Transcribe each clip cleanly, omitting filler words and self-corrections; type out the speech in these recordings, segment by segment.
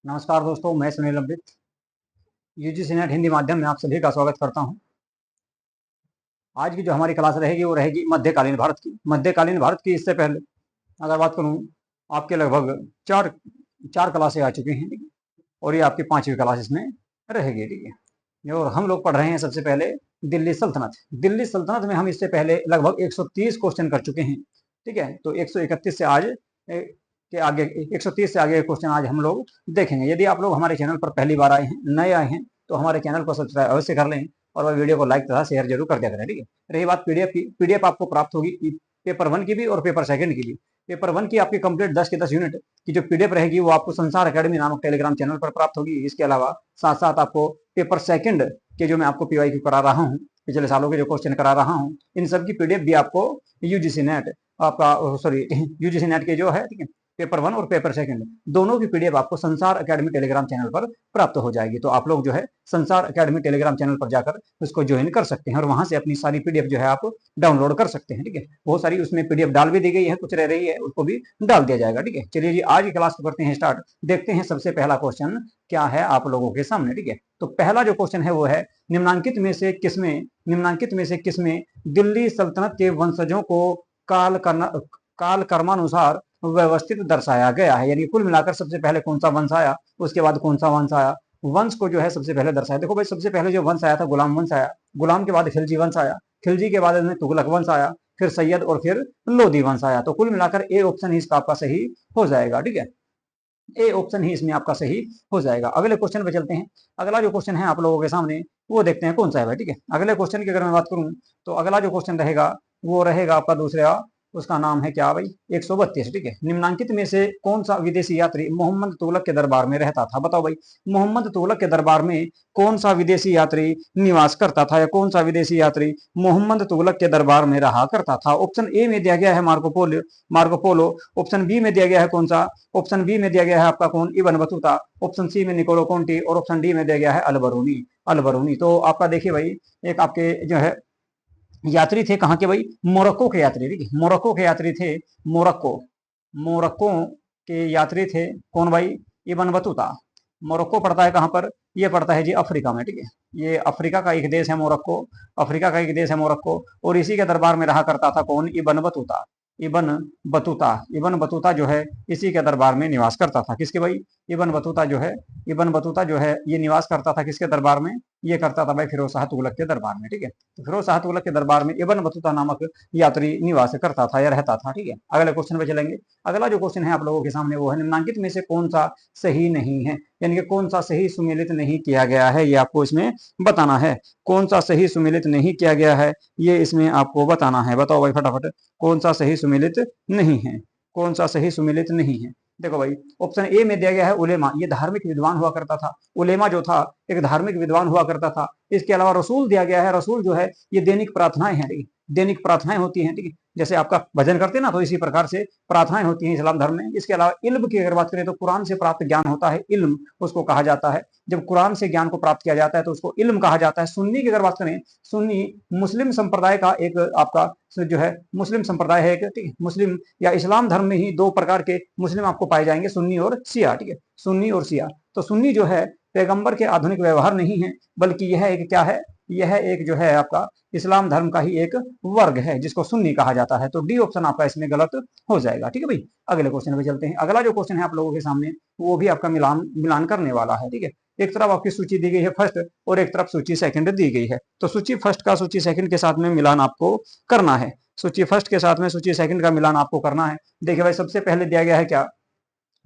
नमस्कार दोस्तों, मैं सुनील अमृत यूजीसी नेट हिंदी माध्यम में आप सभी का स्वागत करता हूं। आज की जो हमारी क्लास रहेगी वो रहेगी मध्यकालीन भारत की। मध्यकालीन भारत की इससे पहले अगर बात करूं, आपके लगभग चार चार क्लासें आ चुकी हैं, ठीक है, और ये आपकी पांचवी क्लास इसमें रहेगी, ठीक है। और हम लोग पढ़ रहे हैं सबसे पहले दिल्ली सल्तनत। दिल्ली सल्तनत में हम इससे पहले लगभग 130 क्वेश्चन कर चुके हैं, ठीक है। तो 131 से आज के आगे 130 से आगे क्वेश्चन आज हम लोग देखेंगे। यदि आप लोग हमारे चैनल पर पहली बार आए हैं, नए आए हैं, तो हमारे चैनल को सब्सक्राइब अवश्य कर लें और वह वीडियो को लाइक तथा शेयर जरूर कर दिया करें, ठीक है। रही बात पीडीएफ की, पीडीएफ आपको प्राप्त होगी पेपर 1 की भी और पेपर 2 की भी। पेपर 1 की आपकी कंप्लीट 10 के 10 यूनिट की जो पीडीएफ रहेगी वो आपको संसार अकेडमी नामक टेलीग्राम चैनल पर प्राप्त होगी। इसके अलावा साथ साथ आपको पेपर 2 के जो मैं आपको पीवाईक्यू करा रहा हूँ, पिछले सालों के जो क्वेश्चन करा रहा हूँ, इन सब की पीडीएफ भी आपको यूजीसी नेट आपका सॉरी यूजीसी नेट के जो है, ठीक है, पेपर 1 और पेपर 2 दोनों की पीडीएफ आपको संसार अकेडमी टेलीग्राम चैनल पर प्राप्त हो जाएगी। तो आप लोग जो है संसार अकेडमी टेलीग्राम चैनल पर जाकर उसको ज्वाइन कर सकते हैं और वहां से अपनी सारी पीडीएफ जो है आप डाउनलोड कर सकते हैं, ठीक है। बहुत सारी उसमें पीडीएफ डाल भी दी गई है, कुछ रह रही है उसको भी डाल दिया जाएगा, ठीक है। चलिए जी, आज की क्लास को करते हैं स्टार्ट। देखते हैं सबसे पहला क्वेश्चन क्या है आप लोगों के सामने, ठीक है। तो पहला जो क्वेश्चन है वो है निम्नांकित में से किसमें दिल्ली सल्तनत के वंशजों को काल कर्मानुसार व्यवस्थित दर्शाया गया है। यानी कुल मिलाकर सबसे पहले कौन सा वंश आया, उसके बाद कौन सा वंश आया, वंश को जो है सबसे पहले दर्शाया। देखो भाई, सबसे पहले जो वंश आया था गुलाम वंश आया, गुलाम के बाद खिलजी वंश आया, खिलजी के बाद में तुगलक वंश आया, फिर सैयद और फिर लोधी वंश आया। तो कुल मिलाकर ए ऑप्शन ही इसका आपका सही हो जाएगा, ठीक है। ए ऑप्शन ही इसमें आपका सही हो जाएगा। अगले क्वेश्चन पे चलते हैं। अगला जो क्वेश्चन है आप लोगों के सामने वो देखते हैं कौन सा है भाई, ठीक है। अगले क्वेश्चन की अगर मैं बात करूं तो अगला जो क्वेश्चन रहेगा वो रहेगा आपका दूसरा, उसका नाम है क्या भाई, 132, ठीक है। निम्नांकित में से कौन सा विदेशी यात्री मोहम्मद तुगलक के दरबार में रहता था। बताओ भाई, मोहम्मद तुगलक के दरबार में कौन सा विदेशी यात्री निवास करता था या कौन सा विदेशी यात्री मोहम्मद तुगलक के दरबार में रहा करता था। ऑप्शन ए में दिया गया है मार्को पोलो। ऑप्शन बी में दिया गया है कौन सा, ऑप्शन बी में दिया गया है आपका कौन, इब्न बतूता। ऑप्शन सी में निकोलो कोंटी और ऑप्शन डी में दिया गया है अलबरूनी। तो आपका देखिए भाई, एक आपके जो है यात्री थे कहाँ के भाई, मोरक्को के यात्री, ठीक है। मोरक्को के यात्री थे, मोरक्को के यात्री थे कौन भाई, इब्न बतूता। मोरक्को पड़ता है कहाँ पर, ये पड़ता है जी अफ्रीका में, ठीक है। ये अफ्रीका का एक देश है मोरक्को, अफ्रीका का एक देश है मोरक्को, और इसी के दरबार में रहा करता था कौन, इब्न बतूता जो है इसी के दरबार में निवास करता था। किसके भाई, इब्न बतूता जो है ये निवास करता था किसके दरबार में, ये करता था भाई फिरोज शाह तुगलक के दरबार में, ठीक है। तो फिरोज शाह तुगलक के दरबार में इब्न बतूता नामक यात्री निवास करता था या रहता था, ठीक है। अगले क्वेश्चन पे चलेंगे। अगला जो क्वेश्चन है आप लोगों के सामने वो है निम्नांकित में से कौन सा सही नहीं है, यानी कि कौन सा सही सुमेलित नहीं किया गया है, ये आपको इसमें बताना है। कौन सा सही सुमेलित नहीं किया गया है ये इसमें आपको बताना है। बताओ भाई फटाफट, कौन सा सही सुमेलित नहीं है, कौन सा सही सुमेलित नहीं है। देखो भाई, ऑप्शन ए में दिया गया है उलेमा, ये धार्मिक विद्वान हुआ करता था। उलेमा जो था एक धार्मिक विद्वान हुआ करता था। इसके अलावा रसूल दिया गया है, रसूल जो है ये दैनिक प्रार्थनाएं हैं, ठीक है, दैनिक प्रार्थनाएं होती हैं, ठीक है। जैसे आपका भजन करते हैं ना, तो इसी प्रकार से प्रार्थनाएं होती हैं इस्लाम धर्म में। इसके अलावा इल्म की अगर बात करें तो कुरान से प्राप्त ज्ञान होता है इल्म, उसको कहा जाता है। जब कुरान से ज्ञान को प्राप्त किया जाता है तो उसको इल्म कहा जाता है। सुन्नी की अगर बात करें, सुन्नी मुस्लिम संप्रदाय का एक आपका जो है मुस्लिम संप्रदाय है, ठीक है। मुस्लिम या इस्लाम धर्म में ही दो प्रकार के मुस्लिम आपको पाए जाएंगे, सुन्नी और शिया, ठीक है, सुन्नी और शिया। तो सुन्नी जो है पैगंबर के आधुनिक व्यवहार नहीं है, बल्कि यह एक क्या है, यह एक जो है आपका इस्लाम धर्म का ही एक वर्ग है जिसको सुन्नी कहा जाता है। तो डी ऑप्शन आपका इसमें गलत हो जाएगा, ठीक है भाई। अगले क्वेश्चन पे चलते हैं। अगला जो क्वेश्चन है आप लोगों के सामने वो भी आपका मिलान करने वाला है, ठीक है। एक तरफ आपकी सूची दी गई है फर्स्ट और एक तरफ सूची सेकंड दी गई है। तो सूची फर्स्ट का सूची सेकंड के साथ में मिलान आपको करना है। सूची फर्स्ट के साथ में सूची सेकंड का मिलान आपको करना है। देखिए भाई, सबसे पहले दिया गया है क्या,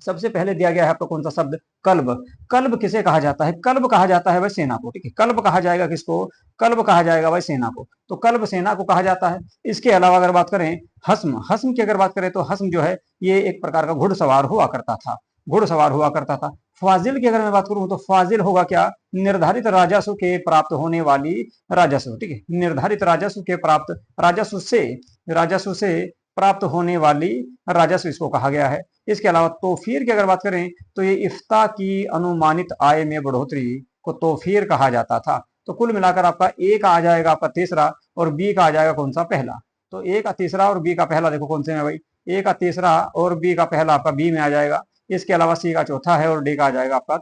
सबसे पहले दिया गया है आपको कौन सा शब्द, कल्ब। कल्ब किसे कहा जाता है, कल्ब कहा जाता है भाई सेना को, ठीक है। कल्ब कहा जाएगा किसको, कल्ब कहा जाएगा भाई सेना को। तो कल्ब सेना को कहा जाता है। इसके अलावा अगर बात करें हस्म की अगर बात करें तो हस्म जो है ये एक प्रकार का घुड़सवार हुआ करता था, घुड़सवार हुआ करता था। फाजिल की अगर मैं बात करूं तो फाजिल होगा क्या, निर्धारित राजस्व के प्राप्त होने वाली राजस्व, ठीक है, निर्धारित राजस्व के प्राप्त राजस्व से प्राप्त होने वाली राजस्व इसको कहा गया है। इसके अलावा तोफीर की अगर बात करें तो ये इफ्ता की अनुमानित आय में बढ़ोतरी को तोफीर कहा जाता था। तो कुल मिलाकर आपका ए का आ जाएगा आपका तीसरा और बी का आ जाएगा कौन सा, पहला। तो ए का तीसरा और बी का पहला देखो कौन से में भाई, ए का तीसरा और बी का पहला आपका बी में आ जाएगा। इसके अलावा सी का चौथा है और डी का आ जाएगा आपका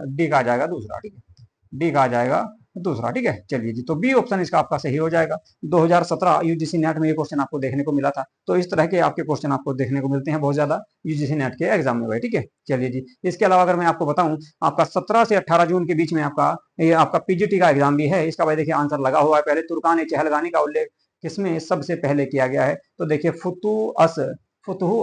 डी का आ जाएगा दूसरा, ठीक है, डी का आ जाएगा दूसरा, ठीक है। चलिए जी, तो बी ऑप्शन इसका आपका सही हो जाएगा। 2017 यूजीसी नेट में ये क्वेश्चन आपको देखने को मिला था। तो इस तरह के आपके क्वेश्चन आपको देखने को मिलते हैं बहुत ज्यादा यूजीसी नेट के एग्जाम में भाई, ठीक है। चलिए जी, इसके अलावा अगर मैं आपको बताऊं, आपका 17 से 18 जून के बीच में आपका पीजीटी का एग्जाम भी है। इसका भाई देखिए आंसर लगा हुआ है। पहले तुर्कान चहलगानी का उल्लेख किसमें सबसे पहले किया गया है? तो देखिए फुतुह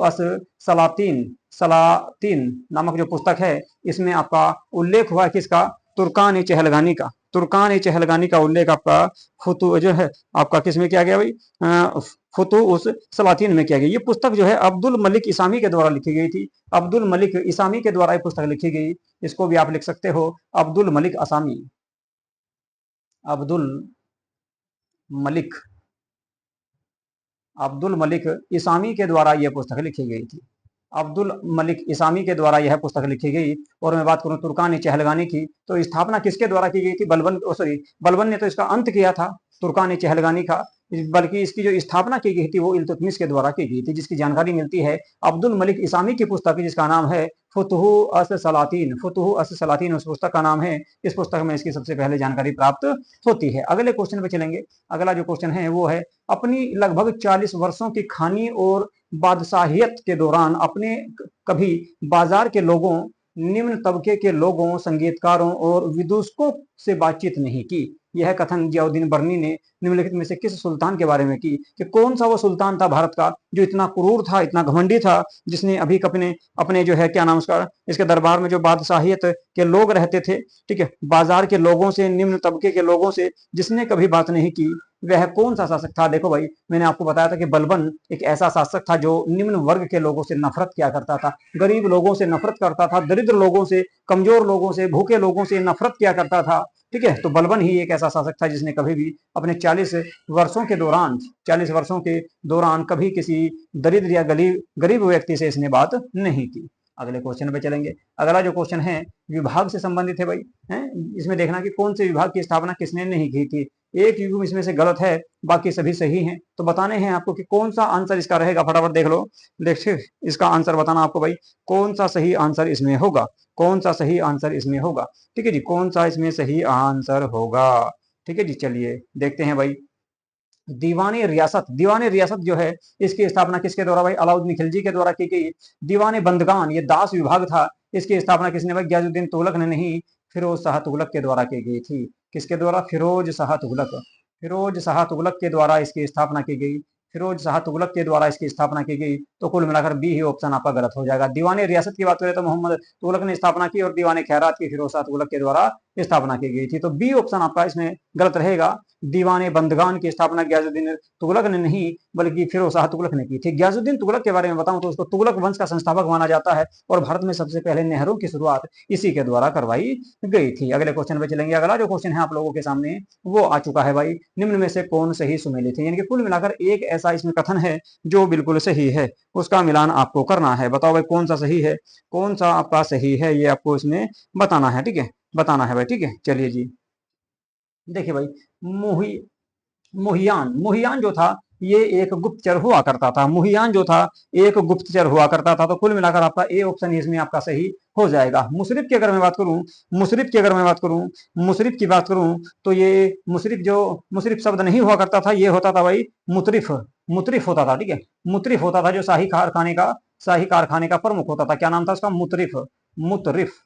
अस सलातीन सलातीन नामक जो पुस्तक है, इसमें आपका उल्लेख हुआ है किसका? तुर्कान चहलगानी का। तुर्कान चहलगानी का उल्लेख आपका फुतु जो है आपका किसमें किया गया भाई? फुतुह उस सलातीन में किया गया। ये पुस्तक जो है अब्दुल मलिक इसामी के द्वारा लिखी गई थी। अब्दुल मलिक इसामी के द्वारा ये पुस्तक लिखी गई। इसको भी आप लिख सकते हो अब्दुल मलिक असामी, अब्दुल मलिक अब्दुल मलिक इसामी के द्वारा यह पुस्तक लिखी गई थी। अब्दुल मलिक इसामी के द्वारा यह पुस्तक लिखी गई। और मैं बात करूं तुर्कान चहलगानी की, तो स्थापना किसके द्वारा की गई थी? बलबन ने तो इसका अंत किया था तुर्कान चहलगानी का, बल्कि इसकी जो स्थापना की गई थी वो इल्तुतमिश के द्वारा की गई थी, जिसकी जानकारी मिलती है अब्दुल मलिक इसामी की पुस्तक जिसका नाम है फुतुह अस सलातीन। फुतुह अस सलातीन उस पुस्तक का नाम है। इस पुस्तक में इसकी सबसे पहले जानकारी प्राप्त होती है। अगले क्वेश्चन पे चलेंगे। अगला जो क्वेश्चन है वो है, अपनी लगभग 40 वर्षों की खानी और बादशाहियत के दौरान अपने कभी बाजार के लोगों, निम्न तबके के लोगों, संगीतकारों और विदूषकों से बातचीत नहीं की। यह कथन जियाउद्दीन बर्नी ने निम्नलिखित में से किस सुल्तान के बारे में की? कि कौन सा वो सुल्तान था भारत का जो इतना क्रूर था, इतना घमंडी था, जिसने अभी अपने अपने जो है क्या नाम उसका, इसके दरबार में जो बादशाहियत के लोग रहते थे, ठीक है, बाजार के लोगों से, निम्न तबके के लोगों से जिसने कभी बात नहीं की, वह कौन सा शासक था? देखो भाई, मैंने आपको बताया था कि बलबन एक ऐसा शासक था जो निम्न वर्ग के लोगों से नफरत किया करता था, गरीब लोगों से नफरत करता था, दरिद्र लोगों से, कमजोर लोगों से, भूखे लोगों से नफरत किया करता था, ठीक है। तो बलबन ही एक ऐसा शासक था जिसने कभी भी अपने 40 वर्षों के दौरान 40 वर्षों के दौरान कभी किसी दरिद्र या गरीब व्यक्ति से इसने बात नहीं की। अगले क्वेश्चन पे चलेंगे। अगला जो क्वेश्चन है विभाग से संबंधित है भाई, है इसमें देखना कि कौन से विभाग की स्थापना किसने नहीं की थी। एक युग्म इसमें से गलत है, बाकी सभी सही हैं। तो बताने हैं आपको कि कौन सा आंसर इसका रहेगा। फटाफट देख लो, देखिए इसका आंसर बताना आपको भाई, कौन सा सही आंसर इसमें होगा, कौन सा सही आंसर इसमें होगा, ठीक है जी, कौन सा इसमें सही आंसर होगा, ठीक है जी। चलिए देखते हैं भाई, दीवाने रियासत। दीवाने रियासत जो है इसकी स्थापना किसके द्वारा भाई? अलाउद्दीन खिलजी के द्वारा की गई। दीवाने बंदगान ये दास विभाग था, इसकी स्थापना किसने भाई? गयाजुद्दीन तुगलक ने नहीं, फिरोज शाह तुगलक के द्वारा की गई थी। किसके द्वारा? फिरोज शाह तुगलक। फिरोज शाह तुगलक के द्वारा इसकी स्थापना की गई। फिरोज शाह तुगलक के द्वारा इसकी स्थापना की गई। तो कुल मिलाकर बी ही ऑप्शन आपका गलत हो जाएगा। दीवाने रियासत की बात करें तो मोहम्मद तुगलक ने स्थापना की और दीवाने खैरात की फिरोज शाह तुगलक के द्वारा स्थापना की गई थी। तो बी ऑप्शन आपका इसमें गलत रहेगा। दीवाने बंदगान की स्थापना गयाजुद्दीन तुगलक ने नहीं, बल्कि फिरोज शाह तुगलक ने की थी। गयाजुद्दीन तुगलक के बारे में बताऊं तो उसको तुगलक वंश का संस्थापक माना जाता है और भारत में सबसे पहले नहरों की शुरुआत इसी के द्वारा करवाई गई थी। अगले क्वेश्चन पे चलेंगे। अगला जो क्वेश्चन है आप लोगों के सामने वो आ चुका है भाई, निम्न में से कौन सही सुमेलित है? यानी कि कुल मिलाकर एक ऐसा इसमें कथन है जो बिल्कुल सही है, उसका मिलान आपको करना है। बताओ भाई कौन सा सही है, कौन सा आपका सही है, ये आपको इसमें बताना है, ठीक है, बताना है भाई, ठीक है। चलिए जी, देखिए भाई, मोही मुहियान, मुहियान जो था ये एक गुप्तचर हुआ करता था। मुहियान जो था एक गुप्तचर हुआ करता था। तो कुल मिलाकर आपका ए ऑप्शन इसमें आपका सही हो जाएगा। मुशरिफ की अगर मैं बात करूं, मुशरिफ की अगर मैं बात करूं, मुशरिफ की बात करूं तो ये मुशरिफ शब्द नहीं हुआ करता था, ये होता था भाई मुतरिफ। मुतरिफ होता था, ठीक है, मुतरिफ होता था, जो शाही कारखाने का प्रमुख होता था। क्या नाम था उसका? मुतरिफ। मुतरिफ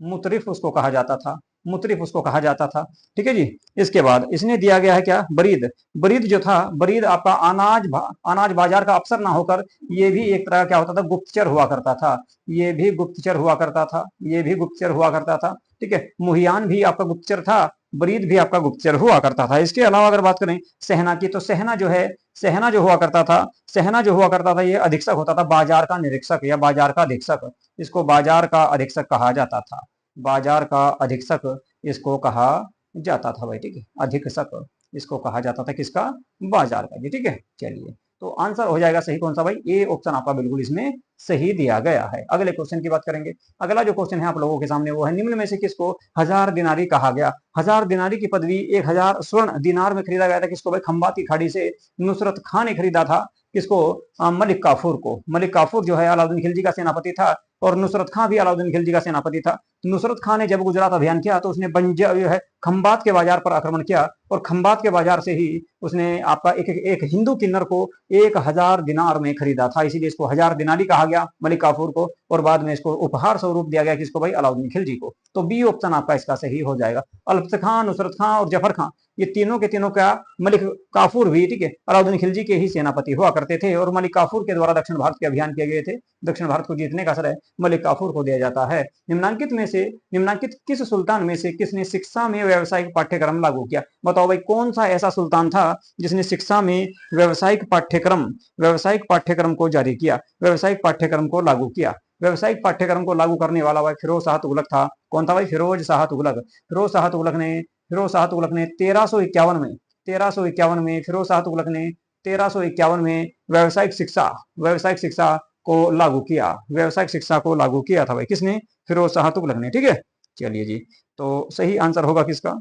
मुतरिफ उसको कहा जाता था, मुतरिफ उसको कहा जाता था, ठीक है जी। इसके बाद इसने दिया गया है क्या? बरीद। बरीद जो था, बरीद आपका अनाज बाजार का अफसर ना होकर ये भी एक तरह का क्या होता था? गुप्तचर हुआ करता था। ये भी गुप्तचर हुआ करता था, ये भी गुप्तचर हुआ करता था, ठीक है। मुहियान भी आपका गुप्तचर था, बरीद भी आपका गुप्तचर हुआ करता था। इसके अलावा अगर बात करें सेना की, तो सेना जो है, सेना जो हुआ करता था, सेना जो हुआ करता था ये अधीक्षक होता था, बाजार का निरीक्षक या बाजार का अधीक्षक। इसको बाजार का अधीक्षक कहा जाता था, बाजार का अधीक्षक इसको कहा जाता था भाई, ठीक है, अधीक्षक इसको कहा जाता था, किसका? बाजार का जी, ठीक है। चलिए, तो आंसर हो जाएगा सही कौन सा भाई? ए ऑप्शन आपका बिल्कुल इसमें सही दिया गया है। अगले क्वेश्चन की बात करेंगे। अगला जो क्वेश्चन है आप लोगों के सामने वो है, निम्न में से किसको 1000 दिनारी कहा गया? 1000 दिनारी की पदवी 1000 स्वर्ण दिनार में खरीदा गया था। किसको भाई? खंबात की खाड़ी से नुसरत खान ने खरीदा था। किसको? मलिक काफूर को। मलिक काफूर जो है अलाउद्दीन खिलजी का सेनापति था और नुसरत खान भी अलाउद्दीन खिलजी का सेनापति था। नुसरत खान ने जब गुजरात अभियान किया तो उसने बंजा जो है खंबात के बाजार पर आक्रमण किया और खंबात के बाजार से ही उसने आपका एक हिंदू किन्नर को 1000 दिनार में खरीदा था, इसीलिए इसको 1000 दिनारी कहा गया मलिक काफूर को, और बाद में इसको उपहार स्वरूप दिया गया किसको भाई? अलाउद्दीन खिलजी को। तो बी ऑप्शन आपका इसका सही हो जाएगा। अल्फ्त खान, नुसरत खान और जफर खान ये तीनों के तीनों का, मलिक काफूर भी ठीक है अलाउद्दीन खिलजी के ही सेनापति हुआ करते थे और मलिक काफूर के द्वारा दक्षिण भारत के अभियान किए गए थे। दक्षिण भारत को जीतने का श्रेय मलिक काफूर को दिया जाता है। निम्नांकित किस सुल्तान में से किसने शिक्षा में व्यावसायिक पाठ्यक्रम लागू किया? बताओ भाई कौन सा ऐसा सुल्तान था जिसने शिक्षा में व्यावसायिक पाठ्यक्रम को जारी किया, व्यावसायिक पाठ्यक्रम को लागू किया? व्यावसायिक पाठ्यक्रम को लागू करने वाला भाई फिरोज शाह तुगलक था। कौन था भाई? फिरोज शाह तुगलक। फिरोज शाह तुगलक ने 1351 में 1351 में फिरोज शाह तुगलक ने 1351 में व्यावसायिक शिक्षा को लागू किया। व्यावसायिक शिक्षा को लागू किया था भाई किसने? फिरोज शाह तुगलक ने। ठीक है, चलिए जी, तो सही आंसर होगा किसका?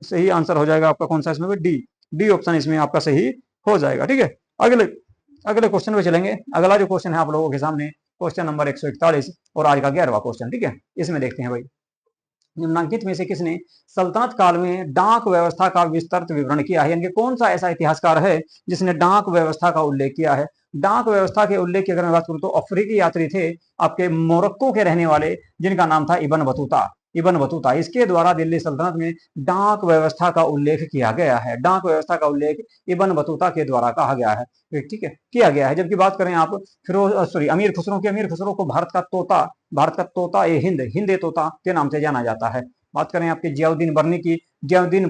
सही आंसर हो जाएगा आपका कौन सा इसमें? डी ऑप्शन इसमें आपका सही हो जाएगा। ठीक है, अगले अगले क्वेश्चन पे चलेंगे। अगला जो क्वेश्चन है आप लोगों के सामने क्वेश्चन नंबर 141 और आज का 11वां क्वेश्चन। ठीक है, इसमें देखते हैं भाई, निम्नांकित में से किसने सल्तनत काल में डाक व्यवस्था का विस्तृत विवरण किया है? यानी कि कौन सा ऐसा इतिहासकार है जिसने डाक व्यवस्था का उल्लेख किया है? डाक व्यवस्था के उल्लेख की अगर मैं बात करूं तो अफ्रीकी यात्री थे आपके मोरक्को के रहने वाले, जिनका नाम था इबन बतूता। इसके द्वारा दिल्ली सल्तनत में डाक व्यवस्था का उल्लेख किया गया है। डाक व्यवस्था का उल्लेख इबन बतूता के द्वारा कहा गया है, ठीक है, किया गया है। जबकि बात करें आप अमीर खुसरो को भारत का तोता ए हिंद तोता के नाम से जाना जाता है। बात करें आपके जियाउद्दीन बर्नी की, जियाउद्दीन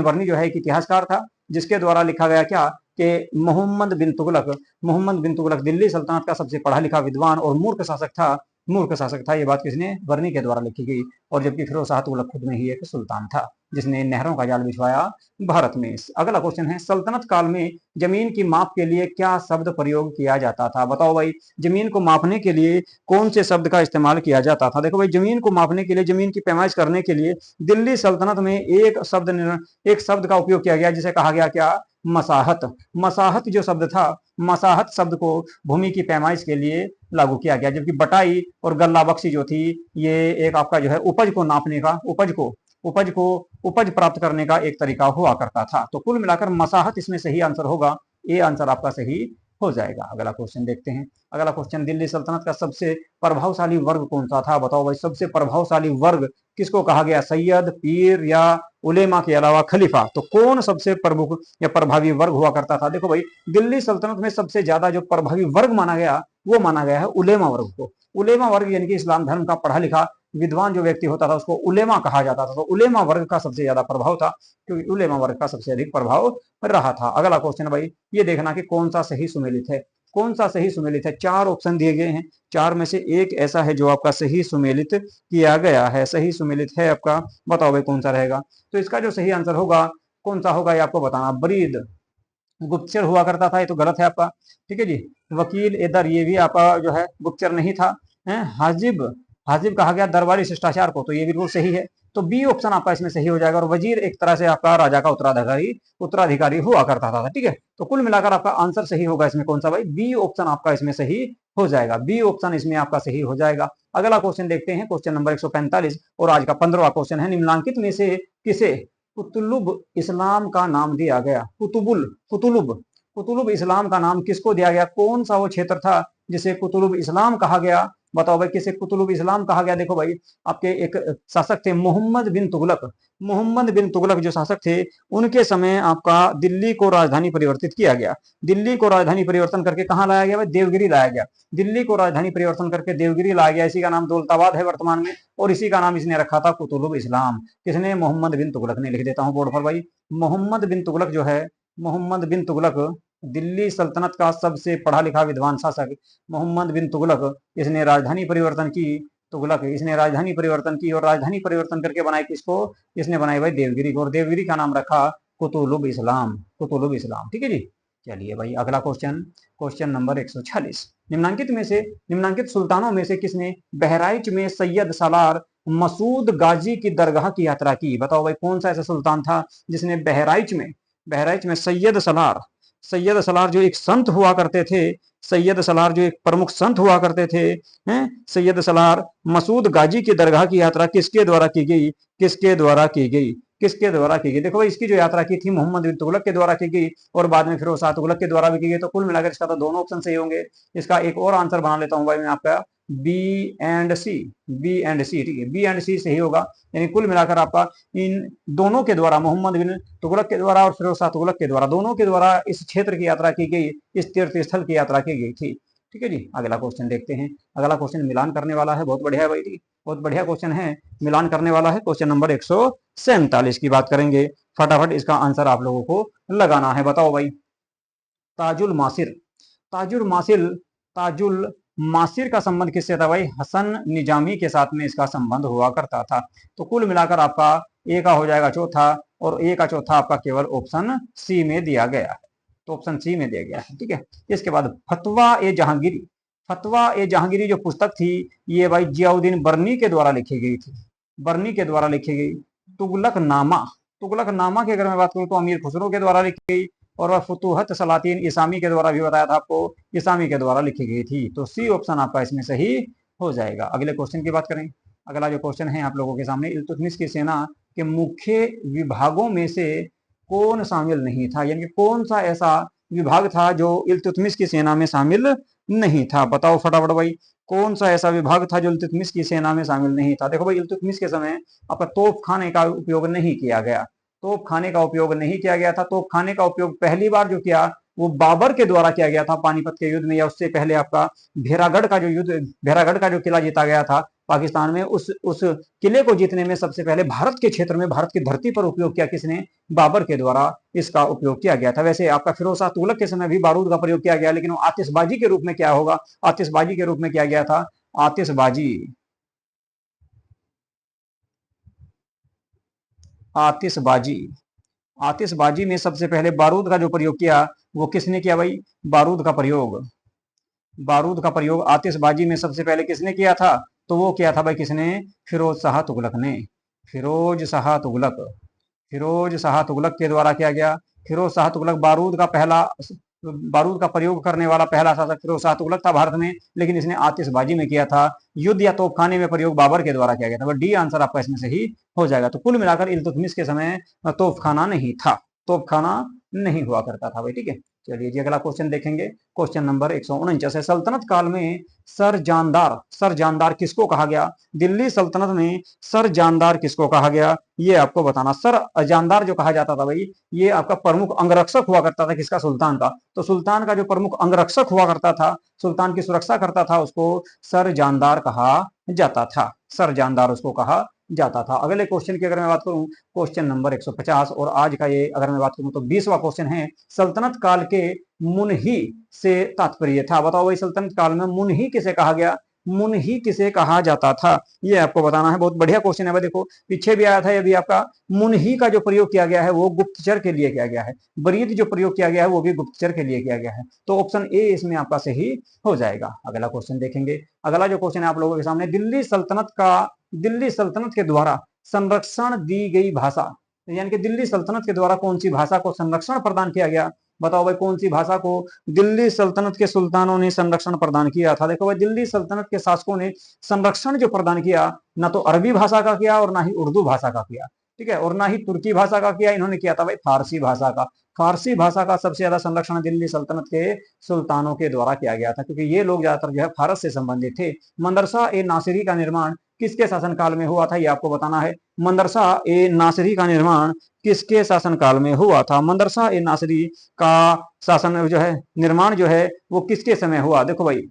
बर्नी जो है एक इतिहासकार था जिसके द्वारा लिखा गया क्या कि मोहम्मद बिन तुगलक दिल्ली सल्तनत का सबसे पढ़ा लिखा विद्वान और मूर्ख शासक था। ये बात किसने? बर्नी के द्वारा लिखी गई। और जबकि फिरोज शाह तुगलक खुद में ही एक सुल्तान था जिसने नहरों का जाल बिछवाया भारत में। अगला क्वेश्चन है, सल्तनत काल में जमीन की माप के लिए क्या शब्द प्रयोग किया जाता था? बताओ भाई, जमीन को मापने के लिए कौन से शब्द का इस्तेमाल किया जाता था? देखो भाई, जमीन को मापने के लिए, जमीन की पैमाइश करने के लिए दिल्ली सल्तनत में एक शब्द का उपयोग किया गया जिसे कहा गया क्या? मसाहत जो शब्द था, मसाहत शब्द को भूमि की पैमाइश के लिए लागू किया गया। जबकि बटाई और गल्ला बख्शी जो थी ये एक आपका जो है उपज को नापने का, उपज प्राप्त करने का एक तरीका हुआ करता था। तो कुल मिलाकर मसाहत इसमें सही आंसर होगा। ये आंसर आपका सही हो जाएगा। अगला क्वेश्चन देखते हैं। अगला क्वेश्चन, दिल्ली सल्तनत का सबसे प्रभावशाली वर्ग कौन सा था? बताओ भाई, सबसे प्रभावशाली वर्ग किसको कहा गया? सैयद, पीर या उलेमा के अलावा खलीफा? तो कौन सबसे प्रमुख या प्रभावी वर्ग हुआ करता था? देखो भाई, दिल्ली सल्तनत में सबसे ज्यादा जो प्रभावी वर्ग माना गया वो माना गया है उलेमा वर्ग को। उलेमा वर्ग यानी कि इस्लाम धर्म का पढ़ा लिखा विद्वान जो व्यक्ति होता था उसको उलेमा कहा जाता था। तो उलेमा वर्ग का सबसे ज्यादा प्रभाव था, क्योंकि उलेमा वर्ग का सबसे अधिक प्रभाव रहा था। अगला क्वेश्चन भाई, ये देखना कि कौन सा सही सुमेलित है। कौन सा सही सुमेलित है? 4 ऑप्शन दिए गए हैं, 4 में से एक ऐसा है जो आपका सही सुमेलित किया गया है। सही सुमेलित है आपका, बताओ भाई कौन सा रहेगा? तो इसका जो सही आंसर होगा कौन सा होगा ये आपको बताना। ब्रीद गुप्तचर हुआ करता था, ये तो गलत है आपका। ठीक है जी। वकील एदर, ये भी आपका जो है गुप्तचर नहीं था। हाजिब कहा गया दरबारी शिष्टाचार को, तो ये बिल्कुल सही है। तो बी ऑप्शन आपका इसमें सही हो जाएगा। और वजीर एक तरह से आपका राजा का उत्तराधिकारी हुआ करता था। ठीक है, तो कुल मिलाकर आपका आंसर सही होगा इसमें कौन सा भाई? बी ऑप्शन आपका इसमें सही हो जाएगा। बी ऑप्शन इसमें आपका सही हो जाएगा। अगला क्वेश्चन देखते हैं, क्वेश्चन नंबर 145 और आज का 15वां क्वेश्चन है, निम्नलिखित में से किसे कुतुलुब इस्लाम का नाम दिया गया? कुतुलुब इस्लाम का नाम किसको दिया गया? कौन सा वो क्षेत्र था जिसे कुतुलुब इस्लाम कहा गया? बताओ भाई किसे कुतुलुब इस्लाम कहा गया? देखो भाई, आपके एक शासक थे मोहम्मद बिन तुगलक जो शासक थे उनके समय आपका दिल्ली को राजधानी परिवर्तित किया गया। दिल्ली को राजधानी परिवर्तन करके कहाँ लाया गया भाई? देवगिरी लाया गया। दिल्ली को राजधानी परिवर्तन करके देवगिरी लाया गया। इसी का नाम दौलताबाद है वर्तमान में, और इसी का नाम इसने रखा था कुतुलुब इस्लाम। किसने? मोहम्मद बिन तुगलक ने। लिख देता हूँ बोर्ड पर भाई, मोहम्मद बिन तुगलक दिल्ली सल्तनत का सबसे पढ़ा लिखा विद्वान शासक मोहम्मद बिन तुगलक, इसने राजधानी परिवर्तन की और राजधानी परिवर्तन करके बनाई किसको? इसने बनाई भाई देवगिरी को, और देवगिरी का नाम रखा कुतुलुब इस्लाम। ठीक है जी। चलिए भाई अगला क्वेश्चन, क्वेश्चन नंबर 146। निम्नांकित सुल्तानों में से किसने बहराइच में सैयद सालार मसूद गाजी की दरगाह की यात्रा की? बताओ भाई कौन सा ऐसा सुल्तान था जिसने बहराइच में सैयद सलार जो एक संत हुआ करते थे, सैयद सलार जो एक प्रमुख संत हुआ करते थे, हैं, सैयद सलार मसूद गाजी की दरगाह की यात्रा किसके द्वारा की गई? किसके द्वारा की गई? किसके द्वारा की गई? देखो भाई इसकी जो यात्रा की थी मोहम्मद बिन तुगलक के द्वारा की गई और बाद में फिरोज शाह तुगलक के द्वारा भी की गई। तो कुल मिलाकर इसका तो दोनों ऑप्शन सही होंगे। इसका एक और आंसर बना लेता हूं भाई मैं आपका, B and C. B and C, ठीक है, बी एंड सी सही होगा। यानी कुल मिलाकर आपका इन दोनों के द्वारा, मोहम्मद बिन तुगलक के द्वारा और फिरोज शाह तुगलक के द्वारा, दोनों के द्वारा इस क्षेत्र की यात्रा की गई, इस तीर्थ स्थल की यात्रा की गई थी। ठीक है जी, अगला क्वेश्चन देखते हैं। अगला क्वेश्चन मिलान करने वाला है, बहुत बढ़िया है भाई, बहुत बढ़िया क्वेश्चन है, मिलान करने वाला है। क्वेश्चन नंबर 147 की बात करेंगे। फटाफट इसका आंसर आप लोगों को लगाना है। बताओ भाई, ताजुल मासिर, ताजुल मासिर, ताजुल मासिर का संबंध किससे था भाई? हसन निजामी के साथ में इसका संबंध हुआ करता था। तो कुल मिलाकर आपका ए का हो जाएगा चौथा और ए का चौथा आपका केवल ऑप्शन सी में दिया गया है। तो ऑप्शन सी में दिया गया है, ठीक है। इसके बाद फतवा ए जहांगीरी, फतवा ए जहांगीरी जो पुस्तक थी ये भाई जियाउद्दीन बर्नी के द्वारा लिखी गई थी, बर्नी के द्वारा लिखी गई। तुगलकनामा, तुगलकनामा की अगर मैं बात करूं तो अमीर खुसरो के द्वारा लिखी गई और फुतूहत सलातीन इसामी के द्वारा भी बताया था आपको, इसामी के द्वारा लिखी गई थी। तो सी ऑप्शन आपका इसमें सही हो जाएगा। अगले क्वेश्चन की बात करें। अगला जो क्वेश्चन है आप लोगों के सामने, इल्तुतमिश की सेना के मुख्य विभागों में से कौन शामिल नहीं था? यानी कौन सा ऐसा विभाग था जो इल्तुतमिश की सेना में शामिल नहीं था? बताओ फटाफट भाई, कौन सा ऐसा विभाग था जो इल्तुतमिश की सेना में शामिल नहीं था? देखो भाई इल्तुतमिश के समय आपका तोप खाने का उपयोग नहीं किया गया, तोप खाने का उपयोग नहीं किया गया था। तोप खाने का उपयोग पहली बार जो किया वो बाबर के द्वारा किया गया था पानीपत के युद्ध में, या उससे पहले आपका भेरागढ़ का जो युद्ध, भेरागढ़ का जो किला जीता गया था पाकिस्तान में, उस किले को जीतने में सबसे पहले भारत के क्षेत्र में, भारत की धरती पर उपयोग किया किसने? बाबर के द्वारा इसका उपयोग किया गया था। वैसे आपका फिरोज शाह तुगलक के समय भी बारूद का प्रयोग किया गया, लेकिन वो आतिशबाजी के रूप में क्या होगा? आतिशबाजी के रूप में किया गया था, आतिशबाजी, आतिशबाजी, आतिशबाजी में सबसे पहले बारूद का जो प्रयोग किया वो किसने किया भाई? बारूद का प्रयोग, बारूद का प्रयोग आतिशबाजी में सबसे पहले किसने किया था? तो वो किया था भाई किसने? फिरोज शाह तुगलक ने, फिरोज शाह तुगलक, फिरोज शाह तुगलक के द्वारा किया गया। फिरोज शाह तुगलक बारूद का पहला, बारूद का प्रयोग करने वाला पहला शासक फिरोज शाह तुगलक था भारत में, लेकिन इसने आतिशबाजी में किया था। युद्ध या तोपखाने में प्रयोग बाबर के द्वारा किया गया था। डी आंसर आपका इसमें सही हो जाएगा। तो कुल मिलाकर इल्तुतमिश के समय तोपखाना नहीं था, तोपखाना नहीं हुआ करता था भाई, ठीक है। चलिए जी अगला क्वेश्चन देखेंगे। क्वेश्चन नंबर 149 है, सल्तनत काल में सर जानदार, सर जानदार किसको कहा गया? दिल्ली सल्तनत में सर जानदार किसको कहा गया ये आपको बताना। सर जानदार जो कहा जाता था भाई, ये आपका प्रमुख अंगरक्षक हुआ करता था किसका? सुल्तान का। तो सुल्तान का जो प्रमुख अंगरक्षक हुआ करता था, सुल्तान की सुरक्षा करता था, उसको सर जानदार कहा जाता था, सर जानदार उसको कहा जाता था। अगले क्वेश्चन की अगर मैं बात करूं, क्वेश्चन नंबर 150 और आज का ये अगर मैं बात करूं तो 20वां क्वेश्चन है, सल्तनत काल के मुनही से तात्पर्य था। बताओ भाई सल्तनत काल में मुनही किसे कहा गया? मुनही किसे कहा जाता था ये आपको बताना है। बहुत बढ़िया क्वेश्चन है भाई, देखो पीछे भी आया था ये भी आपका। मुनही का जो प्रयोग किया गया है वो गुप्तचर के लिए किया गया है, ब्रीद जो प्रयोग किया गया है वो भी गुप्तचर के लिए किया गया है। तो ऑप्शन ए इसमें आपका सही हो जाएगा। अगला क्वेश्चन देखेंगे। अगला जो क्वेश्चन है आप लोगों के सामने, दिल्ली सल्तनत का, दिल्ली सल्तनत के द्वारा संरक्षण दी गई भाषा, यानी कि दिल्ली सल्तनत के द्वारा कौन सी भाषा को संरक्षण प्रदान किया गया? बताओ भाई कौन सी भाषा को दिल्ली सल्तनत के सुल्तानों ने संरक्षण प्रदान किया था? देखो भाई दिल्ली सल्तनत के शासकों ने संरक्षण जो प्रदान किया, ना तो अरबी भाषा का किया और ना ही उर्दू भाषा का किया, ठीक है, और ना ही तुर्की भाषा का किया, इन्होंने किया था भाई फारसी भाषा का। फारसी भाषा का सबसे ज्यादा संरक्षण दिल्ली सल्तनत के सुल्तानों के द्वारा किया गया था, क्योंकि ये लोग ज्यादातर जो है फारस से संबंधित थे। मदरसा ए नासिरी का निर्माण किसके शासनकाल में हुआ था ये आपको बताना है। मदरसा ए नासिरी का निर्माण किसके शासनकाल में हुआ था? मदरसा ए नासिरी का शासन जो है, निर्माण जो है वो किसके समय हुआ? देखो भाई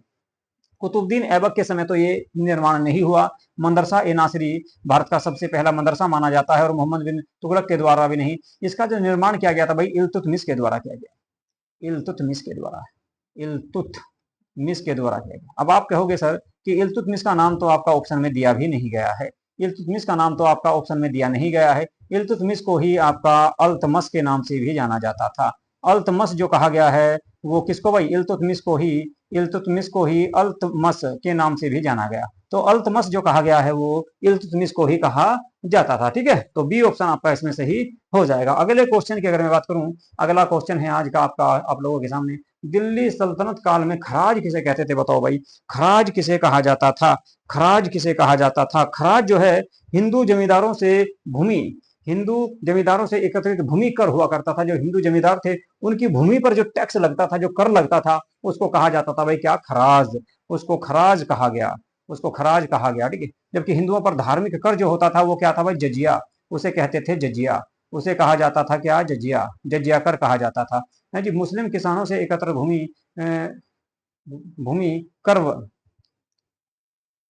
कुतुबुद्दीन ऐबक के समय तो ये निर्माण नहीं हुआ। मदरसा ए नासिरी भारत का सबसे पहला मदरसा माना जाता है और मोहम्मद बिन तुगलक के द्वारा भी नहीं। इसका जो निर्माण किया गया था भाई इल्तुतमिश के द्वारा किया गया, इल्तुतमिश के द्वारा, इल्तुतमिश के द्वारा किया गया। अब आप कहोगे सर कि इल्तुतमिश का नाम तो आपका ऑप्शन में दिया भी नहीं गया है, इल्तुतमिश का नाम तो आपका ऑप्शन में दिया नहीं गया है। इल्तुतमिश को ही आपका अल्तमश के नाम से भी जाना जाता था। अल्तमस जो कहा गया है वो किसको भाई, इल्तुतमिश को ही अल्तमस के नाम से भी जाना गया। तो अल्तमस जो कहा गया है वो इल्तुतमिश को ही कहा जाता था। ठीक है, तो बी ऑप्शन आपका इसमें सही हो जाएगा। अगले क्वेश्चन की अगर मैं बात करूं, अगला क्वेश्चन है आज का आपका आप लोगों के सामने, दिल्ली सल्तनत काल में खराज किसे कहते थे, बताओ भाई, खराज किसे कहा जाता था, खराज किसे कहा जाता था। खराज जो है हिंदू जमींदारों से भूमि, हिंदू जमींदारों से एकत्रित भूमि कर हुआ करता था। जो हिंदू जमींदार थे उनकी भूमि पर जो टैक्स लगता था, जो कर लगता था, उसको कहा जाता था भाई क्या, खराज। उसको खराज कहा गया, उसको खराज कहा गया। ठीक है, जबकि हिंदुओं पर धार्मिक कर जो होता था वो क्या था भाई, जजिया, उसे कहते थे जजिया, उसे कहा जाता था क्या, जजिया, जजिया कर कहा जाता था। है जी, मुस्लिम किसानों से एकत्र भूमि भूमि कर,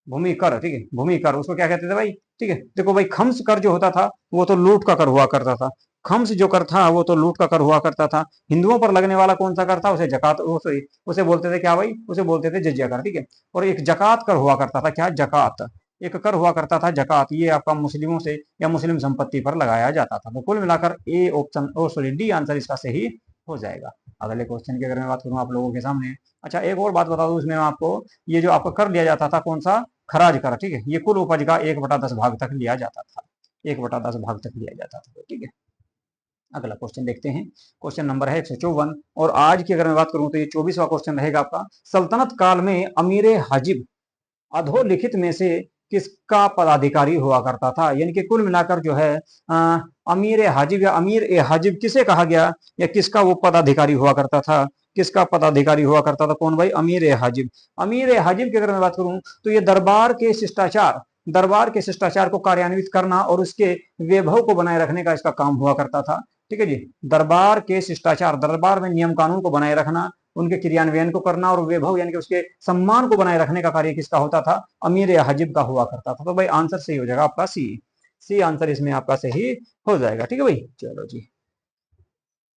भूमि कर, ठीक है, भूमि कर उसको क्या कहते थे भाई। ठीक है, देखो भाई, खम्स कर जो होता था वो तो लूट का कर हुआ करता था, खम्स जो कर था वो तो लूट का कर हुआ करता था। हिंदुओं पर लगने वाला कौन सा कर था, उसे जकात, उसे बोलते थे क्या भाई, उसे बोलते थे जजिया कर। ठीक है, और एक जकात कर हुआ करता था, क्या, जकात, एक कर हुआ करता था जकात, ये आपका मुस्लिमों से या मुस्लिम संपत्ति पर लगाया जाता था। तो कुल मिलाकर A option, oh sorry, D answer इसका सही हो जाएगा। अगले क्वेश्चन की अगर मैं बात करूं आप लोगों के सामने, अच्छा एक और बात बता दूं इसमें आपको, ये जो आपको कर लिया जाता था कौन सा, खराज कर। ठीक है, ये कुल उपज का 1/10 भाग तक लिया जाता था, 1/10 भाग तक लिया जाता था। ठीक है, अगला क्वेश्चन देखते हैं, क्वेश्चन नंबर है 154, और आज की अगर मैं बात करूं तो ये 24वां क्वेश्चन रहेगा आपका। सल्तनत काल में अमीर हाजिब अधोलिखित में से किसका पदाधिकारी हुआ करता था। यानी कि कुल मिलाकर जो है अमीर हाजिब या अमीर ए हाजिब किसे कहा गया, या किसका वो पदाधिकारी हुआ करता था, किसका पदाधिकारी हुआ करता था, कौन भाई, अमीर ए हाजिब। अमीर ए हाजिब की अगर मैं बात करूं तो ये दरबार के शिष्टाचार, दरबार के शिष्टाचार को कार्यान्वित करना और उसके वैभव को बनाए रखने का इसका काम हुआ करता था। ठीक है जी, दरबार के शिष्टाचार, दरबार में नियम कानून को बनाए रखना, उनके क्रियान्वयन को करना, और वैभव यानी कि उसके सम्मान को बनाए रखने का कार्य किसका होता था, अमीर या हजीब का हुआ करता था। तो भाई आंसर सही हो जाएगा आपका सी, सी आंसर इसमें आपका सही हो जाएगा। ठीक है भाई, चलो जी,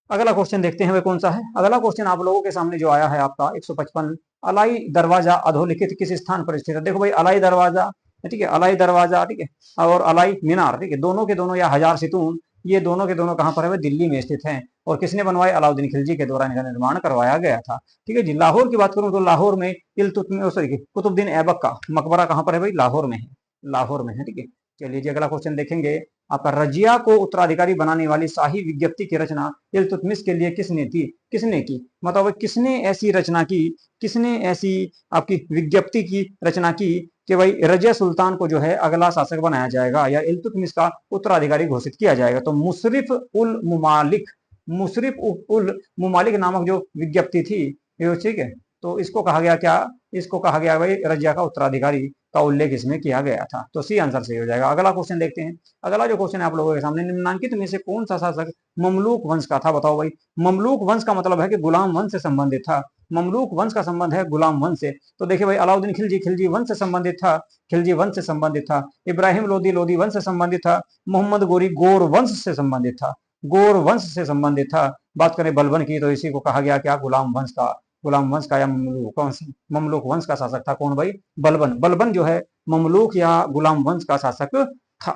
अगला क्वेश्चन देखते हैं भाई कौन सा है। अगला क्वेश्चन आप लोगों के सामने जो आया है आपका 155, अलाई दरवाजा अधोलिखित किस स्थान पर स्थित है। देखो भाई, अलाई दरवाजा, ठीक है, अलाई दरवाजा, ठीक है, और अलाई मीनार, ठीक है, दोनों के दोनों, या हजार सितून, ये दोनों के दोनों कहां पर है, दिल्ली में स्थित हैं। और किसने बनवाए, अलाउद्दीन खिलजी के द्वारा इनका निर्माण करवाया गया था। ठीक है जी, लाहौर की बात करूं तो लाहौर में सॉरी कुतुबुद्दीन ऐबक का मकबरा कहां पर है भाई, लाहौर में है, लाहौर में है। ठीक है, चलिए जी, अगला क्वेश्चन देखेंगे आपका, रजिया को उत्तराधिकारी बनाने वाली शाही विज्ञप्ति की रचना इल्तुतमिश के लिए किसने थी, किसने की, मतलब किसने ऐसी रचना की, किसने ऐसी आपकी विज्ञप्ति की रचना की कि भाई रजिया सुल्तान को जो है अगला शासक बनाया जाएगा या इल्तुतमिश का उत्तराधिकारी घोषित किया जाएगा। तो मुशरिफ उल मुमालिक, मुशरिफ उल मुमालिक नामक जो विज्ञप्ति थी, ठीक है, तो इसको कहा गया क्या, इसको कहा गया भाई रजिया का उत्तराधिकारी का उल्लेख इसमें किया गया था। तो सी आंसर सही हो जाएगा। अगला क्वेश्चन देखते हैं। अगला जो क्वेश्चन है आप लोगों के सामने, निम्नलिखित में से कौन सा शासक ममलूक वंश का था, बताओ भाई। ममलूक वंश का मतलब है कि गुलाम वंश से संबंधित था, ममलूक वंश का संबंध है गुलाम वंश से। तो देखिए भाई, अलाउद्दीन खिलजी, खिलजी वंश से संबंधित था, खिलजी वंश से संबंधित था। इब्राहिम लोदी, लोदी वंश से संबंधित था। मोहम्मद गोरी, गोर वंश से संबंधित था, गोर वंश से संबंधित था। बात करें बलबन की तो इसी को कहा गया क्या, गुलाम वंश का, गुलाम वंश का या ममलूक वंश का शासक था कौन भाई, बलबन। बलबन जो है ममलूक या गुलाम वंश का शासक था।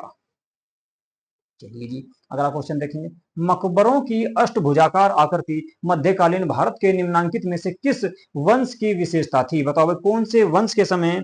चलिए जी, अगला क्वेश्चन देखेंगे, मकबरों की अष्टभुजाकार आकृति मध्यकालीन भारत के निम्नांकित में से किस वंश की विशेषता थी, बताओ भाई, कौन से वंश के समय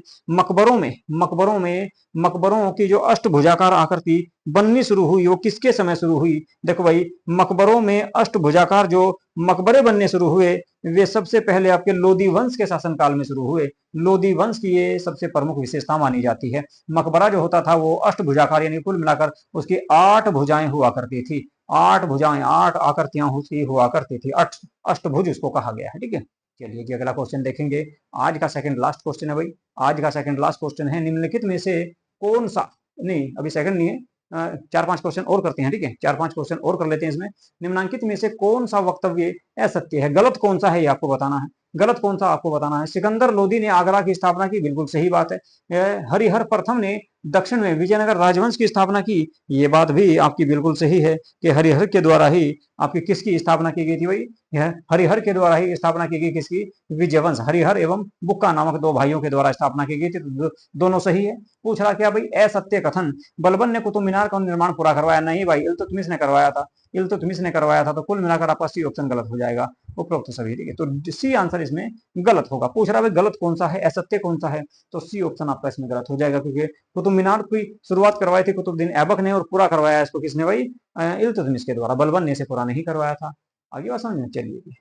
मकबरों की जो अष्टभुजाकार आकृति बननी शुरू हुई, वो किसके समय शुरू हुई। देखो भाई, मकबरों में अष्टभुजाकार जो मकबरे बनने शुरू हुए वे सबसे पहले आपके लोदी वंश के शासनकाल में शुरू हुए। लोदी वंश की ये सबसे प्रमुख विशेषता मानी जाती है। मकबरा जो होता था वो अष्टभुजाकार, यानी कुल मिलाकर उसकी 8 भुजाएं हुआ करती थी, 8 भुजाएं, 8 आकृतियां हुआ करती थी, अष्टभुज उसको कहा गया है। ठीक है, चलिए जी, अगला क्वेश्चन देखेंगे। आज का सेकंड लास्ट क्वेश्चन है भाई, आज का सेकंड लास्ट क्वेश्चन है, निम्नलिखित में से कौन सा, नहीं अभी सेकंड नहीं है, 4-5 क्वेश्चन और करते हैं। ठीक है, 4-5 क्वेश्चन और कर लेते हैं इसमें। निम्नांकित में से कौन सा वक्तव्य असत्य है, गलत कौन सा है ये आपको बताना है, गलत कौन सा आपको बताना है। सिकंदर लोदी ने आगरा की स्थापना की, बिल्कुल सही बात है। हरिहर प्रथम ने दक्षिण में विजयनगर राजवंश की स्थापना की। ये बात भी आपकी बिल्कुल सही है कि हरिहर के द्वारा ही आपकी किसकी स्थापना की गई थी भाई, यह हरिहर के द्वारा ही स्थापना की गई, किसकी, विजयवंश, हरिहर एवं बुक्का नामक दो भाइयों के द्वारा स्थापना की गई थी। तो दोनों सही है। पूछ रहा क्या भाई, असत्य कथन, बलबन ने कुतुब मीनार का निर्माण पूरा करवाया? नहीं भाई, इल्तुतमिश ने करवाया था, इल्तुतमिश ने करवाया था। तो कुल मिलाकर आपका सी ऑप्शन गलत हो जाएगा, उपरोक्त सभी। ठीक है, तो सी आंसर इसमें गलत होगा। पूछ रहा है गलत कौन सा है, असत्य कौन सा है, तो सी ऑप्शन आपका इसमें गलत हो जाएगा, क्योंकि कुतुब मीनार की शुरुआत करवाई थी कुतुबुद्दीन ऐबक ने, और पूरा करवाया इसको किसने भाई, इल्तुतमिश के द्वारा। बलबन ने इसे पूरा नहीं करवाया था। आगे बात समझ में, चलिए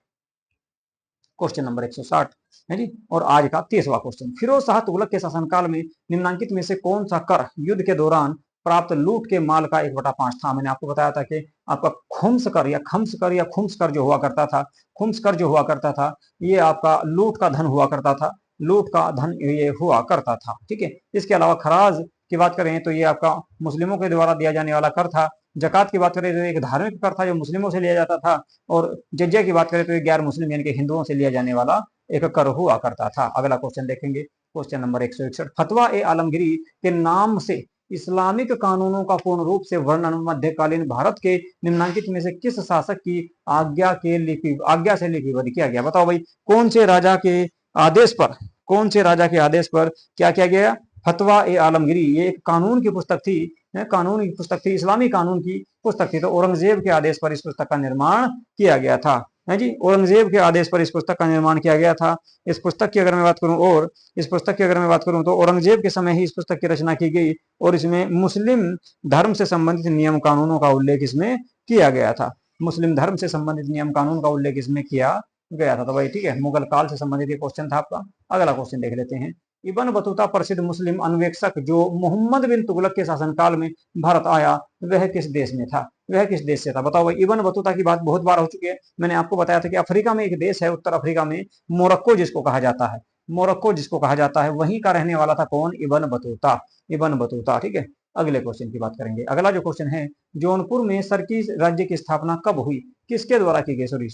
क्वेश्चन नंबर 160 है जी, और आज का 30वां क्वेश्चन। फिरोज शाह तुगलक के शासनकाल में निम्नांकित में से कौन सा कर युद्ध के दौरान प्राप्त लूट के माल का 1/5 था? मैंने आपको बताया था कि आपका खुम्स कर या खम्स कर या खुम्स कर जो हुआ करता था, खुम्स कर जो हुआ करता था, ये आपका लूट का धन हुआ करता था, लूट का धन ये हुआ करता था। ठीक है, इसके अलावा खराज की बात करें तो ये आपका मुस्लिमों के द्वारा दिया जाने वाला कर था। जकात की बात करें तो एक धार्मिक कर था जो मुस्लिमों से लिया जाता था, और जजिया की बात करें तो ये गैर मुस्लिम यानी कि हिंदुओं से लिया जाने वाला एक कर हुआ करता था। अगला क्वेश्चन देखेंगे, क्वेश्चन नंबर 161। फतवा ए आलमगिरी के नाम से इस्लामिक कानूनों का पूर्ण रूप से वर्णन मध्यकालीन भारत के निम्नांकित में से किस शासक की आज्ञा से लिपिबद्ध किया गया? बताओ भाई, कौन से राजा के आदेश पर, कौन से राजा के आदेश पर क्या किया गया? फतवा ए आलमगिरी, ये एक कानून की पुस्तक थी, कानून की पुस्तक थी, इस्लामी कानून की पुस्तक थी। तो औरंगजेब के आदेश पर इस पुस्तक का निर्माण किया गया था, है जी, औरंगजेब के आदेश पर इस पुस्तक का निर्माण किया गया था। इस पुस्तक की अगर मैं बात करूं, और इस पुस्तक की अगर मैं बात करूं तो औरंगजेब के समय ही इस पुस्तक की रचना की गई, और इसमें मुस्लिम धर्म से संबंधित नियम कानूनों का उल्लेख इसमें किया गया था। मुस्लिम धर्म से संबंधित नियम कानून का उल्लेख इसमें किया गया था। तो भाई ठीक है, मुगल काल से संबंधित ये क्वेश्चन था आपका। अगला क्वेश्चन देख लेते हैं। इबन बतूता प्रसिद्ध मुस्लिम अन्वेषक जो मोहम्मद बिन तुगलक के शासनकाल में भारत आया, वह किस देश में था? वह किस देश से था? बताओ भाई, इबन बतूता की बात बहुत बार हो चुकी है। मैंने आपको बताया था कि अफ्रीका में एक देश है, उत्तर अफ्रीका में, मोरक्को जिसको कहा जाता है, मोरक्को जिसको कहा जाता है, वहीं का रहने वाला था कौन? Ibn Battuta, Ibn Battuta. ठीक है, अगले क्वेश्चन की बात करेंगे। अगला जो क्वेश्चन है, जौनपुर में सरकी राज्य की स्थापना कब हुई? किसके द्वारा की गई, सॉरी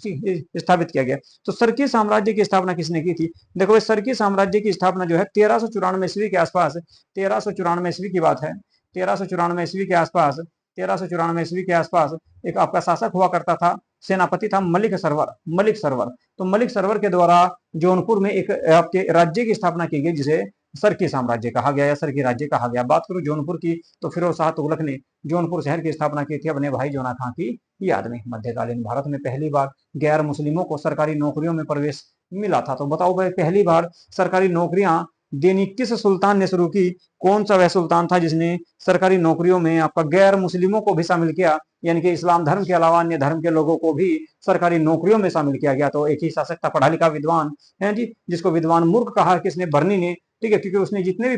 स्थापित किया गया? तो सरकी साम्राज्य की स्थापना किसने की थी? देखो, सरकी साम्राज्य की स्थापना जो है 1394 ईस्वी के आसपास, 1394 ईस्वी की बात है, 1394 ईस्वी के आसपास, 1394 ईस्वी के आसपास एक आपका शासक हुआ करता था, सेनापति था मलिक सरवर, मलिक सरवर। तो मलिक सरवर के द्वारा जौनपुर में एक आपके राज्य की स्थापना की गई, जिसे सरकी साम्राज्य कहा गया या सरकी राज्य कहा गया। बात करूं जौनपुर की, तो फिरोज शाह तुगलक ने जौनपुर शहर की स्थापना की थी अपने भाई जोना खां की याद में। मध्यकालीन भारत में पहली बार गैर मुस्लिमों को सरकारी नौकरियों में प्रवेश मिला था। तो बताओ भाई, पहली बार सरकारी नौकरियां देनी किस सुल्तान ने शुरू की? कौन सा वह सुल्तान था जिसने सरकारी नौकरियों में आपका गैर मुस्लिमों को भी शामिल किया, यानी कि इस्लाम धर्म के अलावा अन्य धर्म के लोगों को भी सरकारी नौकरियों में शामिल किया गया? तो एक ही शासक था, पढ़ा लिखा विद्वान है जी, जिसको विद्वान मूर्ख कहा किसने? बर्नी ने। ठीक है, क्योंकि उसने जितने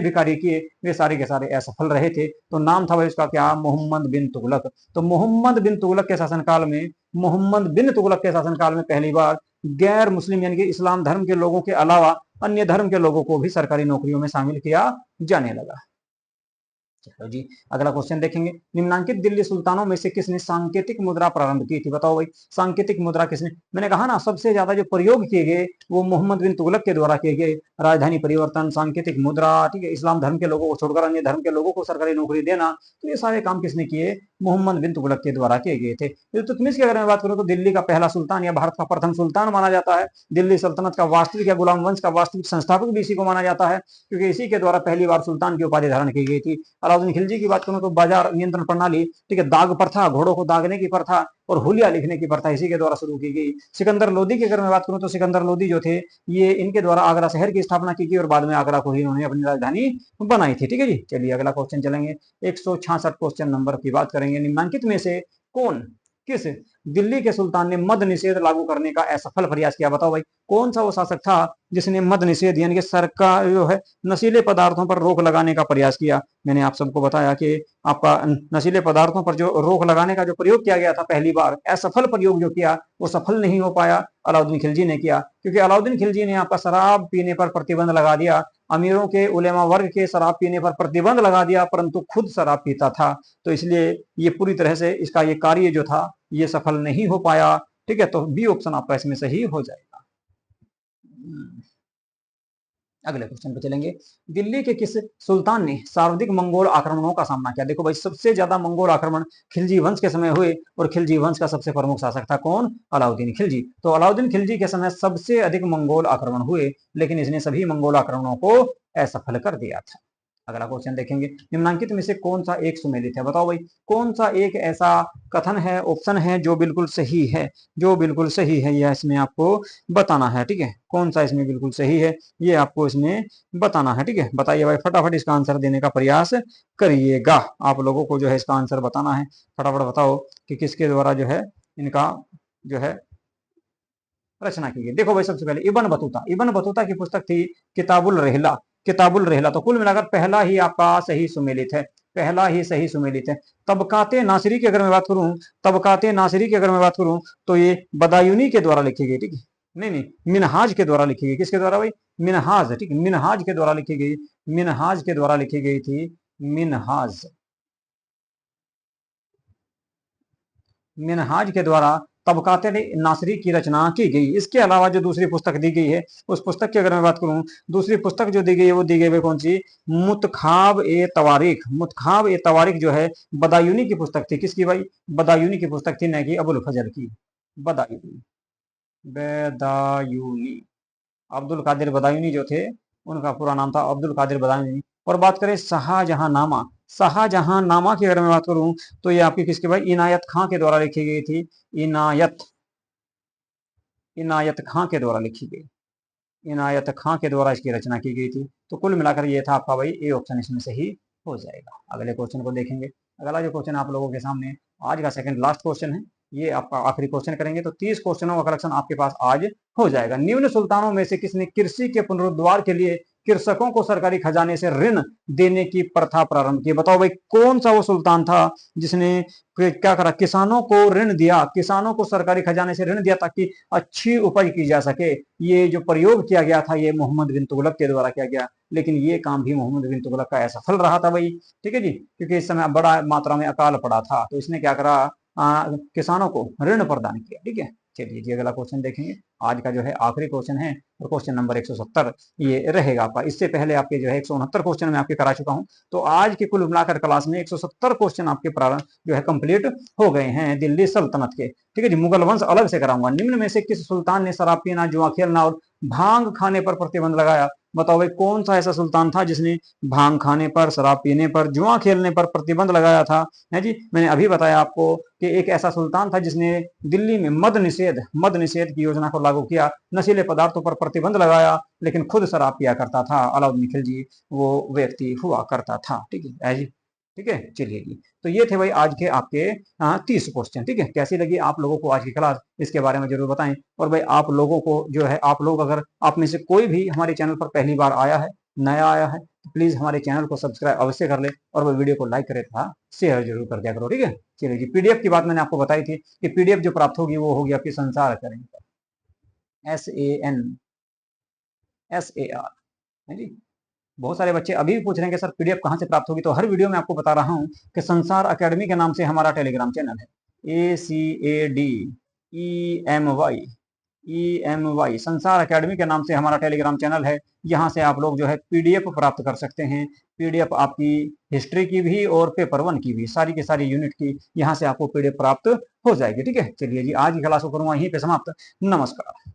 भी कार्य किए वे सारे के सारे असफल रहे थे। तो नाम था भाई उसका क्या? मोहम्मद बिन तुगलक। तो मोहम्मद बिन तुगलक के शासनकाल में, मोहम्मद बिन तुगलक के शासनकाल में पहली बार गैर मुस्लिम यानी कि इस्लाम धर्म के लोगों के अलावा अन्य धर्म के लोगों को भी सरकारी नौकरियों में शामिल किया जाने लगा। चलो जी, अगला क्वेश्चन देखेंगे। निम्नांकित दिल्ली सुल्तानों में से किसने सांकेतिक मुद्रा प्रारंभ की थी? बताओ भाई, सांकेतिक मुद्रा किसने? मैंने कहा ना, सबसे ज्यादा जो प्रयोग किए गए वो मोहम्मद बिन तुगलक के द्वारा किए गए। राजधानी परिवर्तन, सांकेतिक मुद्रा, ठीक है, इस्लाम धर्म के लोगों को छोड़कर अन्य धर्म के लोगों को सरकारी नौकरी देना, तो ये सारे काम किसने किए? मोहम्मद बिन तुगलक के द्वारा किए गए थे। इल्तुतमिश की अगर मैं बात करूं तो दिल्ली का पहला सुल्तान या भारत का प्रथम सुल्तान माना जाता है। दिल्ली सल्तनत का वास्तविक या गुलाम वंश का वास्तविक संस्थापक भी इसी को माना जाता है, क्योंकि इसी के द्वारा पहली बार सुल्तान की उपाधि धारण की गई थी। अलाउद्दीन खिलजी की बात करूं तो बाजार नियंत्रण प्रणाली, ठीक है, दाग प्रथा, घोड़ों को दागने की प्रथा और हुलिया लिखने की प्रथा इसी के द्वारा शुरू की गई। सिकंदर लोदी की अगर मैं बात करूं तो सिकंदर लोदी जो थे, ये इनके द्वारा आगरा शहर की स्थापना की गई और बाद में आगरा को ही इन्होंने अपनी राजधानी बनाई थी। ठीक है जी, चलिए अगला क्वेश्चन चलेंगे। 166 क्वेश्चन नंबर की बात करेंगे। निम्नांकित में से कौन, किस दिल्ली के सुल्तान ने मद निषेध लागू करने का असफल प्रयास किया? बताओ भाई, कौन सा वो शासक था जिसने मद निषेध यानी कि सरकार जो है नशीले पदार्थों पर रोक लगाने का प्रयास किया? मैंने आप सबको बताया कि आपका नशीले पदार्थों पर जो रोक लगाने का जो प्रयोग किया गया था पहली बार, असफल प्रयोग जो किया वो सफल नहीं हो पाया, अलाउद्दीन खिलजी ने किया। क्योंकि अलाउद्दीन खिलजी ने आपका शराब पीने पर प्रतिबंध लगा दिया, अमीरों के उलेमा वर्ग के शराब पीने पर प्रतिबंध लगा दिया, परंतु खुद शराब पीता था। तो इसलिए ये पूरी तरह से इसका ये कार्य जो था ये सफल नहीं हो पाया। ठीक है, तो बी ऑप्शन आपका इसमें सही हो जाएगा। अगले क्वेश्चन पे चलेंगे। दिल्ली के किस सुल्तान ने सर्वाधिक मंगोल आक्रमणों का सामना किया? देखो भाई, सबसे ज्यादा मंगोल आक्रमण खिलजी वंश के समय हुए, और खिलजी वंश का सबसे प्रमुख शासक था कौन? अलाउद्दीन खिलजी। तो अलाउद्दीन खिलजी के समय सबसे अधिक मंगोल आक्रमण हुए, लेकिन इसने सभी मंगोल आक्रमणों को असफल कर दिया था। अगला क्वेश्चन देखेंगे। निम्नांकित में से कौन सा एक सुमेलित है? बताओ भाई, कौन सा एक ऐसा कथन है, ऑप्शन है जो बिल्कुल सही है? जो बिल्कुल सही है यह इसमें आपको बताना है, ठीक है। कौन सा इसमें बिल्कुल सही है ये आपको इसमें बताना है, ठीक है। बताइए भाई, फटाफट इसका आंसर देने का प्रयास करिएगा। आप लोगों को जो है इसका आंसर बताना है। फटाफट बताओ कि किसके द्वारा जो है इनका जो है रचना की गई। देखो भाई, सबसे पहले इब्न बतूता, इब्न बतूता की पुस्तक थी किताबुल रहला, किताबुल रहला। तो कुल मिलाकर पहला ही आपका सही सुमेलित है, पहला ही सही सुमेलित है। तबकाते नासिरी की अगर मैं बात करूं, तबकाते नासिरी की अगर मैं बात करूं, तो ये बदायूनी के द्वारा लिखी गई, ठीक है। नहीं नहीं, मिनहाज के द्वारा लिखी गई। किसके द्वारा भाई? मिनहाज, ठीक है, मिनहाज के द्वारा लिखी गई, मिनहाज के द्वारा लिखी गई थी, मिनहाज, मिनहाज के द्वारा तबकाते नासरी की रचना की गई। इसके अलावा जो दूसरी पुस्तक दी गई है, उस पुस्तक की अगर मैं बात करूं, दूसरी पुस्तक जो दी गई है वो दी गई है कौन सी? मुतखाब ए तवारीख, मुतखाब ए तवारीख जो है बदायूनी की पुस्तक थी। किसकी भाई? बदायूनी की पुस्तक थी, न कि अबुल फजल की। बदायूनी, बदायूनी, अब्दुल कादिर बदायूनी जो थे, उनका पूरा नाम था अब्दुल कादिर बदायूनी। और बात करें शाहजहांनामा, शाहजहांनामा की अगर मैं बात करूं, तो ये आपकी किसके भाई? इनायत खां के द्वारा लिखी गई थी। इनायत, इनायत खां के द्वारा लिखी गई, इनायत खां के द्वारा इसकी रचना की गई थी। तो कुल मिलाकर ये था आपका भाई ए ऑप्शन इसमें सही हो जाएगा। अगले क्वेश्चन को देखेंगे। अगला जो क्वेश्चन आप लोगों के सामने आज का सेकंड लास्ट क्वेश्चन है, ये आपका आखिरी क्वेश्चन करेंगे, तो 30 क्वेश्चनों का कलेक्शन आपके पास आज हो जाएगा। निम्न सुल्तानों में से किसने कृषि के पुनरुद्धार के लिए कृषकों को सरकारी खजाने से ऋण देने की प्रथा प्रारंभ की? बताओ भाई, कौन सा वो सुल्तान था जिसने क्या करा? किसानों को ऋण दिया, किसानों को सरकारी खजाने से ऋण दिया ताकि अच्छी उपज की जा सके। ये जो प्रयोग किया गया था ये मोहम्मद बिन तुगलक के द्वारा किया गया, लेकिन ये काम भी मोहम्मद बिन तुगलक का असफल रहा था भाई, ठीक है जी। क्योंकि इस समय बड़ा मात्रा में अकाल पड़ा था, तो इसने क्या करा? किसानों को ऋण प्रदान किया, ठीक है। चलिए जी, अगला क्वेश्चन देखेंगे। आज का जो है आखिरी क्वेश्चन है, और क्वेश्चन नंबर 170 ये रहेगा आपका। इससे पहले आपके जो है 169 क्वेश्चन मैं आपके करा चुका हूं। तो आज के कुल मिलाकर क्लास में 170 क्वेश्चन आपके प्रारंभ जो है कंप्लीट हो गए हैं दिल्ली सल्तनत के, ठीक है जी। मुगल वंश अलग से कराऊंगा। निम्न में से किस सुल्तान ने शराब पीना, जुआ खेलना और भांग खाने पर प्रतिबंध लगाया? बताओ भाई, कौन सा ऐसा सुल्तान था जिसने भांग खाने पर, शराब पीने पर, जुआ खेलने पर प्रतिबंध लगाया था? है जी, मैंने अभी बताया आपको कि एक ऐसा सुल्तान था जिसने दिल्ली में मद निषेध की योजना को लागू किया, नशीले पदार्थों पर प्रतिबंध लगाया, लेकिन खुद शराब पिया करता था। अलाउद्दीन खिलजी वो व्यक्ति हुआ करता था, ठीक है जी। ठीक है, चलिए जी। तो ये थे भाई आज के आपके 30 क्वेश्चन, ठीक है। कैसी लगी आप लोगों को आज की क्लास, इसके बारे में जरूर बताएं। और भाई आप लोगों को जो है, आप लोग अगर आप में से कोई भी हमारे चैनल पर पहली बार आया है, नया आया है, तो प्लीज हमारे चैनल को सब्सक्राइब अवश्य कर ले, और वो वीडियो को लाइक करे तथा शेयर जरूर कर दिया करो, ठीक है। चलिए जी, पीडीएफ की बात मैंने आपको बताई थी कि पीडीएफ जो प्राप्त होगी वो होगी आपकी संसार अकेडमी पर, SANSAR, है जी। बहुत सारे बच्चे अभी भी पूछ रहे हैं कि सर पीडीएफ कहाँ से प्राप्त होगी, तो हर वीडियो में आपको बता रहा हूँ कि संसार अकेडमी के नाम से हमारा टेलीग्राम चैनल है, ACADEMY, संसार अकेडमी के नाम से हमारा टेलीग्राम चैनल है। यहाँ से आप लोग जो है पीडीएफ प्राप्त कर सकते हैं। पीडीएफ आपकी हिस्ट्री की भी और पेपर 1 की भी, सारी की सारी यूनिट की यहाँ से आपको पीडीएफ प्राप्त हो जाएगी, ठीक है। चलिए जी, आज की क्लास को करूँगा यहीं पे समाप्त। नमस्कार।